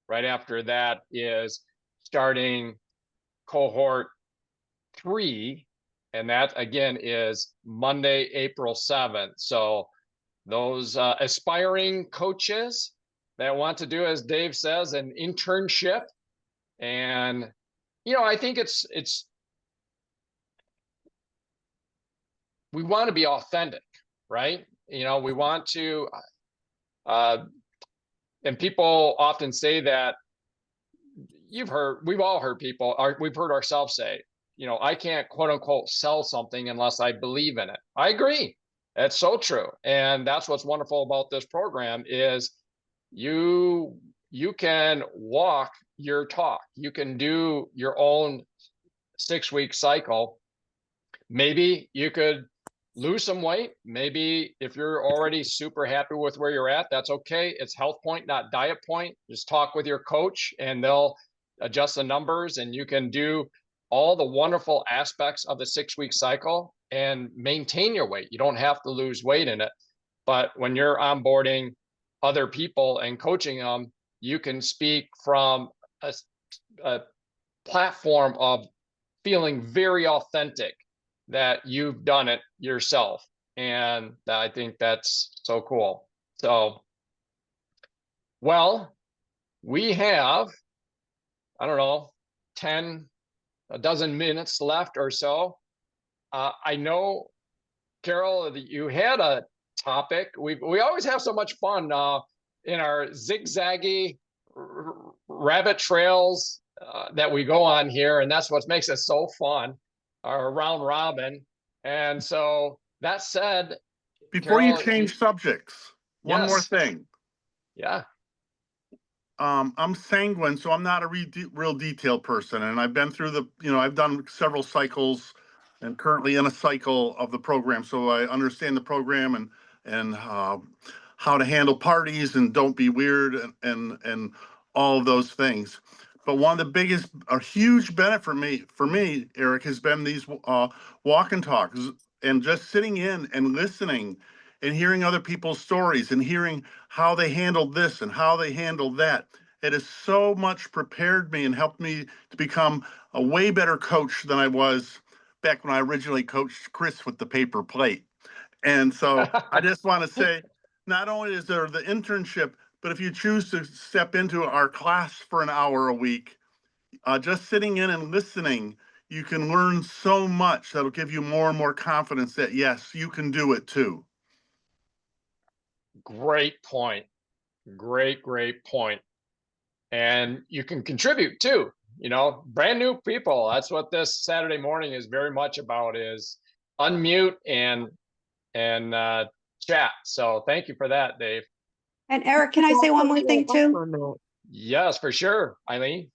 right after that is starting cohort 3, and that again is Monday, April 7th. So those aspiring coaches that want to do, as Dave says, an internship, and I think it's we want to be authentic, right? We want to and people often say that, we've all heard we've heard ourselves say, I can't quote unquote sell something unless I believe in it. I agree. That's so true. And that's what's wonderful about this program is you can walk your talk. You can do your own 6-week cycle. Maybe you could lose some weight. Maybe if you're already super happy with where you're at, that's okay. It's HealthPointe, not DietPointe. Just talk with your coach and they'll adjust the numbers, and you can do all the wonderful aspects of the 6-week cycle and maintain your weight. You don't have to lose weight in it. But when you're onboarding other people and coaching them, you can speak from a platform of feeling very authentic that you've done it yourself. And I think that's so cool. So, well, we have, I don't know, a dozen minutes left or so. I know, Carol, that you had a topic. We always have so much fun in our zigzaggy rabbit trails that we go on here, and that's what makes it so fun, our round robin. And so that said, Before you Carol, change subjects, one more yes, thing. yeah, I'm sanguine, so I'm not a real detailed person. And I've been through I've done several cycles and currently in a cycle of the program. So I understand the program and how to handle parties and don't be weird and all of those things. But one of the a huge benefit for me, Eric, has been these walk and talks and just sitting in and listening and hearing other people's stories and hearing how they handled this and how they handled that. It has so much prepared me and helped me to become a way better coach than I was back when I originally coached Chris with the paper plate. And so I just want to say, not only is there the internship, but if you choose to step into our class for an hour a week, just sitting in and listening, you can learn so much that'll give you more and more confidence that, yes, you can do it too. great point. Great point. And you can contribute too, brand new people. That's what this Saturday morning is very much about, is unmute and chat. So thank you for that, Dave. And Eric, can I say one more thing too? Yes, for sure, Eileen.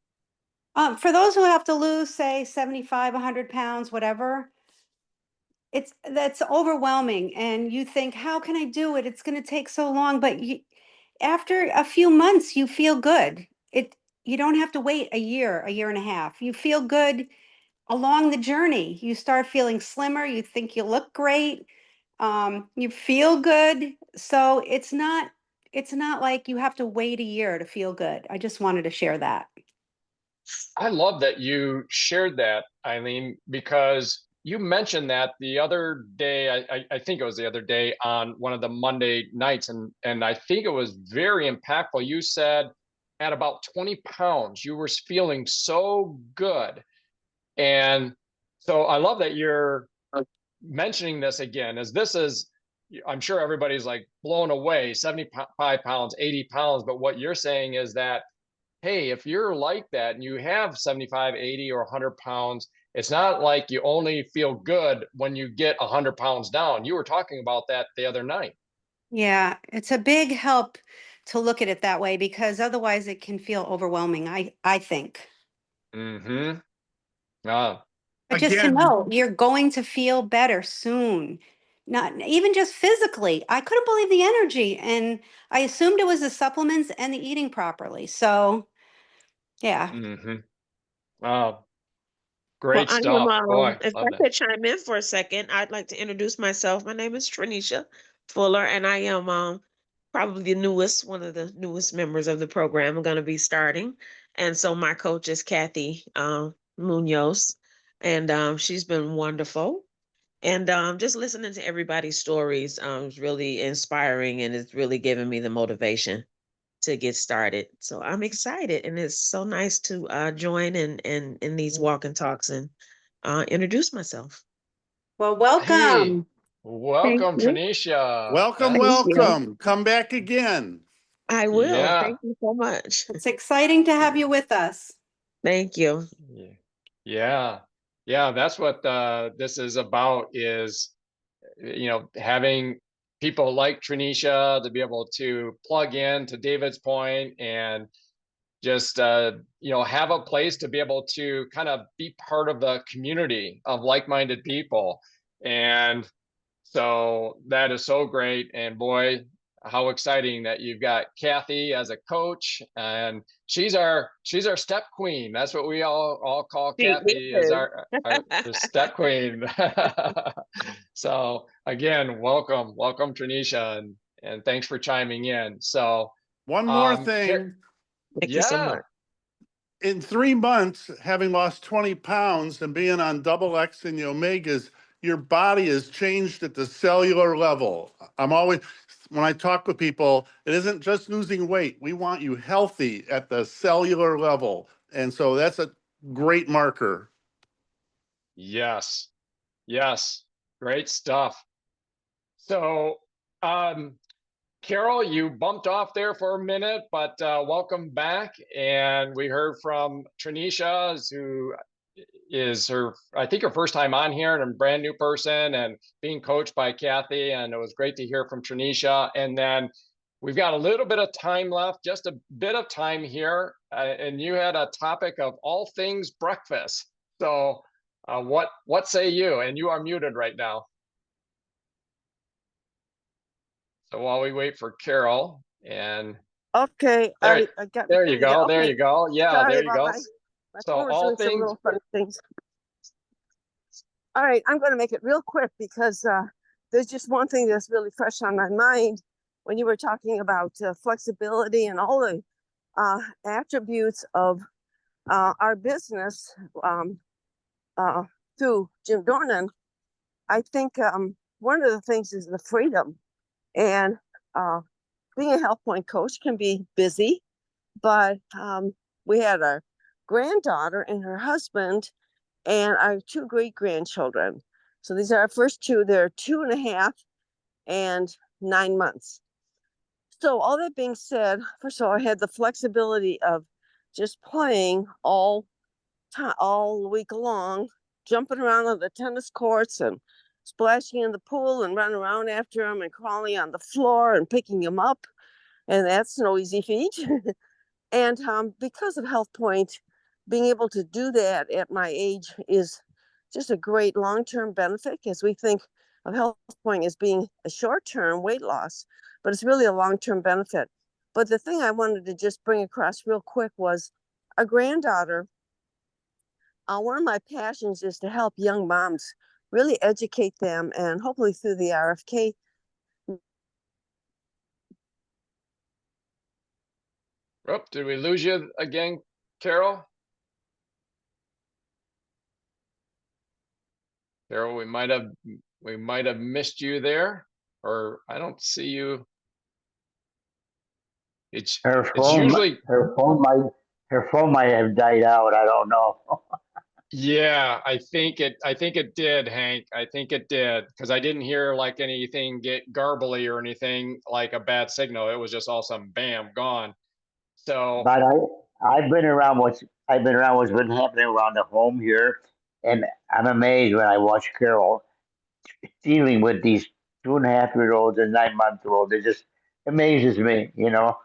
For those who have to lose, say 75, 100 pounds, whatever, that's overwhelming. And you think, how can I do it? It's going to take so long. But after a few months, you feel good. You don't have to wait a year and a half. You feel good along the journey. You start feeling slimmer. You think you look great. You feel good. So it's not like you have to wait a year to feel good. I just wanted to share that. I love that you shared that, Eileen, because you mentioned that the other day. I think it was the other day on one of the Monday nights, and I think it was very impactful. You said at about 20 pounds, you were feeling so good. And so I love that you're mentioning this again, as this is, I'm sure everybody's like blown away, 75 pounds, 80 pounds. But what you're saying is that, hey, if you're like that and you have 75, 80, or 100 pounds, it's not like you only feel good when you get 100 pounds down. You were talking about that the other night. Yeah, it's a big help to look at it that way because otherwise it can feel overwhelming, I think. Mm-hmm. Ah, But just to Again, know you're going to feel better soon. Not even just physically. I couldn't believe the energy. And I assumed it was the supplements and the eating properly. So yeah. mm-hmm. Well, Great I am, stuff. Boy, if love I that. could chime in for a second, I'd like to introduce myself. My name is Trinisha Fuller, and I am probably the newest, one of the newest members of the program. I'm going to be starting. And so my coach is Kathy Munoz, and she's been wonderful. And just listening to everybody's stories is really inspiring, and it's really giving me the motivation to get started. So I'm excited, and it's so nice to join in these walk and talks and introduce myself. Well, Hey, welcome. Thank welcome, you. Tanisha. welcome, Thank you. welcome. Come back again. I will. Yeah. Thank you so much. It's exciting to have you with us. Thank you. Yeah. Yeah. Yeah. That's what this is about is, having people like Trinisha to be able to plug in to David's point and just, have a place to be able to kind of be part of the community of like-minded people. And so that is so great. And boy, how exciting that you've got Kathy as a coach, and she's our step queen. That's what we all call She Kathy, is is. our step queen. So again, welcome Tranisha, and thanks for chiming in. So One more Car- thing. Thank you so yeah. much. In 3 months, having lost 20 pounds and being on double X and the omegas, your body has changed at the cellular level. I'm always, when I talk with people, it isn't just losing weight. We want you healthy at the cellular level. And so that's a great marker. Yes. Yes. Great stuff. So Carol, you bumped off there for a minute, but welcome back. And we heard from Tranisha, who is I think her first time on here, and a brand new person, and being coached by Kathy. And it was great to hear from Tranisha. And then we've got a little bit of time left, just a bit of time here. And you had a topic of all things breakfast. So what say you? And you are muted right now. So while we wait for Carol, and Okay, there, I got there you muted. go. There Okay, you go. Yeah, sorry there you about go. my So phone was all doing some things, real funny things. All right, I'm going to make it real quick because there's just one thing that's really fresh on my mind when you were talking about flexibility and all the attributes of our business through Jim Dornan. I think one of the things is the freedom, and being a HealthPointe coach can be busy, but we had our granddaughter and her husband and our two great grandchildren. So these are our first two. They're 2.5 and 9 months. So all that being said, first of all, I had the flexibility of just playing all week long, jumping around on the tennis courts and splashing in the pool and running around after them and crawling on the floor and picking them up. And that's no easy feat. And because of HealthPointe, being able to do that at my age is just a great long-term benefit, because we think of HealthPointe as being a short-term weight loss, but it's really a long-term benefit. But the thing I wanted to just bring across real quick was our granddaughter. One of my passions is to help young moms really educate them, and hopefully through the RFK. oh, did we lose you again, Carol? Carol, we might have missed you there, or I don't see you. It's Her it's phone, usually, her phone might have died out. I don't know. yeah, I think it did, Hank. I think it did, because I didn't hear like anything get garbly or anything like a bad signal. It was just all of a sudden, bam, gone. So But I've been around what's been happening around the home here, and I'm amazed when I watch Carol dealing with these 2.5 year olds and 9 month olds. It just amazes me, you know.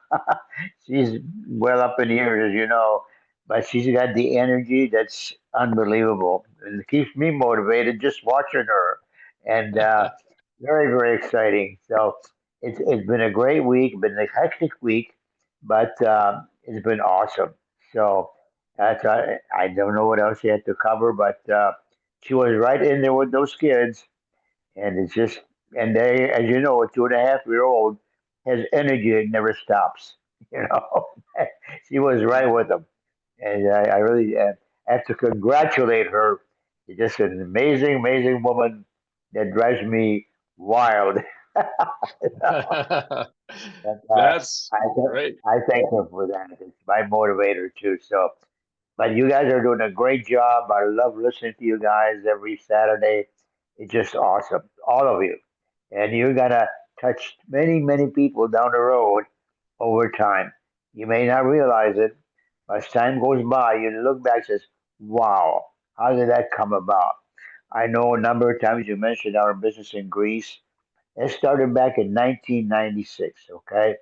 She's well up in years, as you know, but she's got the energy that's unbelievable. And it keeps me motivated just watching her. And very, very exciting. So it's been a great week, been a hectic week, but it's been awesome. So I don't know what else you had to cover, but she was right in there with those kids, and it's just, and they, as you know, a 2.5 year old has energy, it never stops. You know, she was right with them, and I really have to congratulate her. She's just an amazing, amazing woman that drives me wild. But That's great. I thank her for that. It's my motivator too. So, but you guys are doing a great job. I love listening to you guys every Saturday. It's just awesome, all of you. And you're gonna touch many, many people down the road over time. You may not realize it, but as time goes by, you look back and says, "Wow, how did that come about?" I know a number of times you mentioned our business in Greece. It started back in 1996. Okay,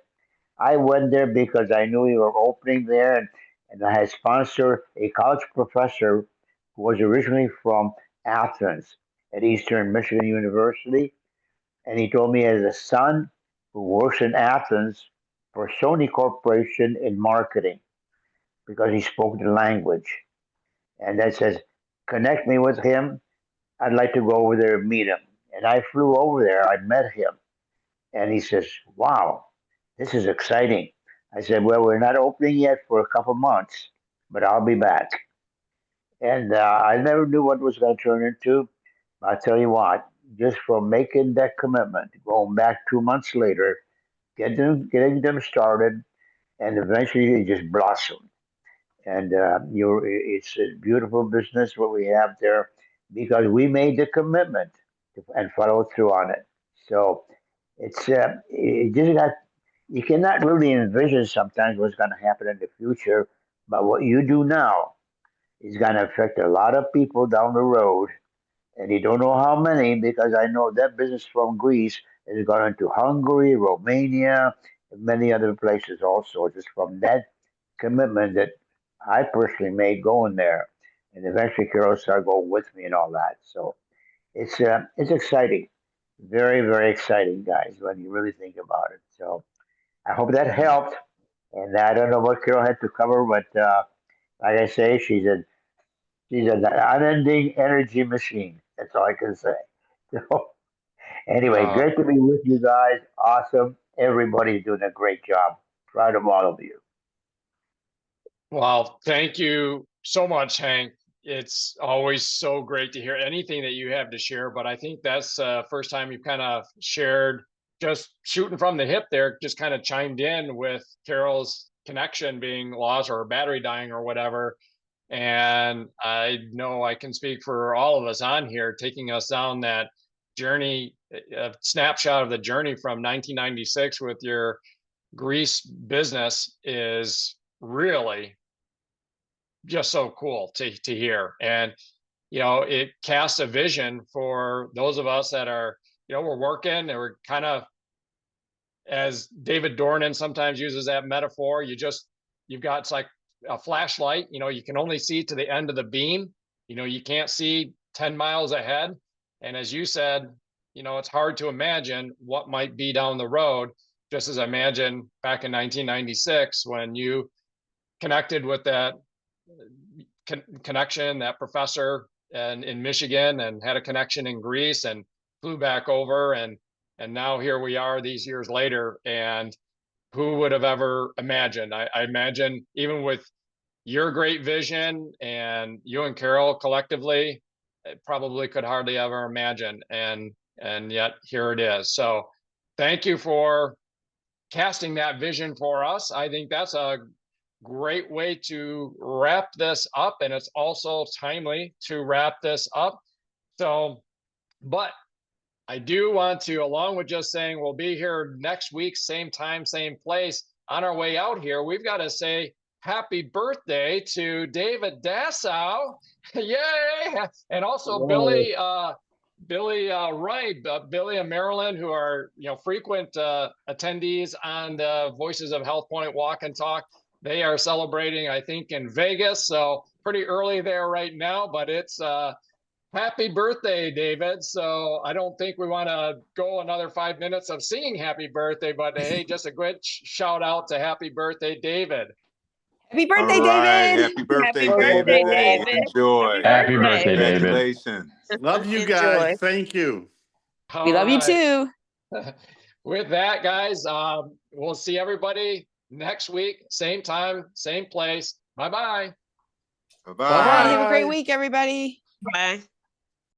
I went there because I knew we were opening there, and I had sponsored a college professor who was originally from Athens at Eastern Michigan University. And he told me he has a son who works in Athens for Sony Corporation in marketing because he spoke the language. And that says, connect me with him. I'd like to go over there and meet him. And I flew over there. I met him. And he says, wow, this is exciting. I said, well, we're not opening yet for a couple months, but I'll be back. And I never knew what it was going to turn into. I'll tell you what, just from making that commitment, going back 2 months later, getting them started, and eventually it just blossomed. And it's a beautiful business what we have there because we made the commitment and followed through on it. So it just got, you cannot really envision sometimes what's going to happen in the future, but what you do now is going to affect a lot of people down the road, and you don't know how many because I know that business from Greece has gone into Hungary, Romania, and many other places also, just from that commitment that I personally made going there. And eventually Carol started going with me and all that. So it's exciting. Very, very exciting, guys, when you really think about it. So I hope that helped. And I don't know what Carol had to cover, but like I say, she's an unending energy machine. That's all I can say. So anyway, Uh, great to be with you guys. Awesome. Everybody's doing a great job. Proud of all of you. well, thank you so much, Hank. It's always so great to hear anything that you have to share, but I think that's first time you've kind of shared just shooting from the hip there, just kind of chimed in with Carol's connection being lost or battery dying or whatever. And I know I can speak for all of us on here, taking us down that journey, a snapshot of the journey from 1996 with your Greece business is really just so cool to hear. And, it casts a vision for those of us that are, we're working and we're kind of, as David Dornan sometimes uses that metaphor, you've got, it's like a flashlight, you can only see to the end of the beam, you can't see 10 miles ahead. And as you said, it's hard to imagine what might be down the road, just as I imagine back in 1996 when you connected with that connection, that professor and in Michigan, and had a connection in Greece and flew back over, and now here we are these years later. And who would have ever imagined? I imagine even with your great vision and you and Carol collectively, probably could hardly ever imagine. And yet here it is. So thank you for casting that vision for us. I think that's a great way to wrap this up. And it's also timely to wrap this up. So, but I do want to, along with just saying we'll be here next week, same time, same place, on our way out here, we've got to say happy birthday to David Dassow. Yay! And also Yay. Billy Wright, Billy and Marilyn, who are frequent attendees on the Voices of Health Point Walk and Talk. They are celebrating, I think, in Vegas, so pretty early there right now, but it's happy birthday, David. So I don't think we want to go another 5 minutes of singing happy birthday, but hey, just a good shout out to happy birthday, David. Happy All birthday, right. David. Happy birthday, Happy David. birthday, Hey, David. enjoy. Happy birthday. David. Congratulations. Love you Enjoy. guys. Thank you. We love you too. With that, guys, we'll see everybody next week, same time, same place. Bye-bye. Bye-bye. Bye. Have a great Bye. week, everybody. Bye.